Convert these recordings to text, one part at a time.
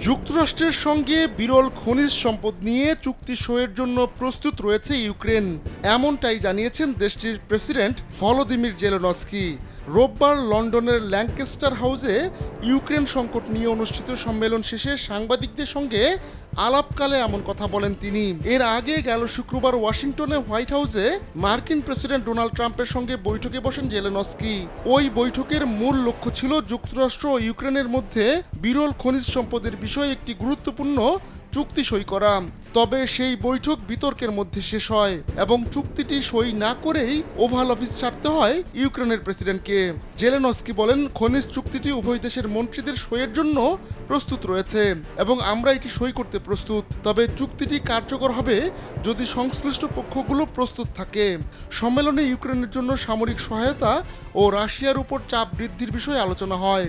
যুক্তরাষ্ট্রের সঙ্গে বিরল খনিজ সম্পদ নিয়ে চুক্তি সইয়ের জন্য প্রস্তুত রয়েছে ইউক্রেন, এমনটাই জানিয়েছেন দেশটির প্রেসিডেন্ট ভলোদিমির জেলেনস্কি। রোববার লন্ডনের ল্যাঙ্কেস্টার হাউসে ইউক্রেন সংকট নিয়ে অনুষ্ঠিত সম্মেলন শেষে সাংবাদিকদের সঙ্গে আলাপকালে এমন কথা বলেন তিনি। এর আগে গেল শুক্রবার ওয়াশিংটনে হোয়াইট হাউসে মার্কিন প্রেসিডেন্ট ডোনাল্ড ট্রাম্পের সঙ্গে বৈঠকে বসেন জেলেনস্কি। ওই বৈঠকের মূল লক্ষ্য ছিল যুক্তরাষ্ট্র ও ইউক্রেনের মধ্যে বিরল খনিজ সম্পদের বিষয়ে একটি গুরুত্বপূর্ণ চুক্তি সই করা। তবে সেই বৈঠক বিতর্কের মধ্যে শেষ হয় এবং চুক্তিটি সই না করেই ওভাল অফিস ছাড়তে হয় ইউক্রেনের প্রেসিডেন্টকে। জেলেনস্কি বলেন, খনিজ চুক্তিটি উভয় দেশের মন্ত্রীদের সইয়ের জন্য প্রস্তুত রয়েছে এবং আমরা এটি সই করতে প্রস্তুত। তবে চুক্তিটি কার্যকর হবে যদি সংশ্লিষ্ট পক্ষগুলো প্রস্তুত থাকে। সম্মেলনে ইউক্রেনের জন্য সামরিক সহায়তা ও রাশিয়ার উপর চাপ বৃদ্ধির বিষয়ে আলোচনা হয়।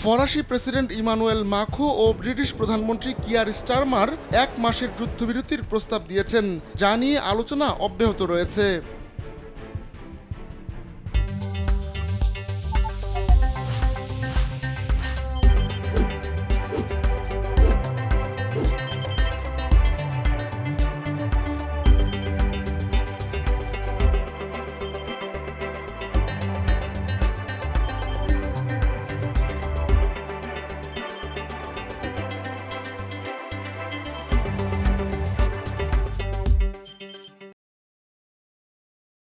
ফরাসি প্রেসিডেন্ট ইমানুয়েল মাখো ও ব্রিটিশ প্রধানমন্ত্রী কিয়ার স্টারমার 1 মাসের যুদ্ধবিরতির প্রস্তাব দিয়েছেন, যা নিয়ে আলোচনা অব্যাহত রয়েছে।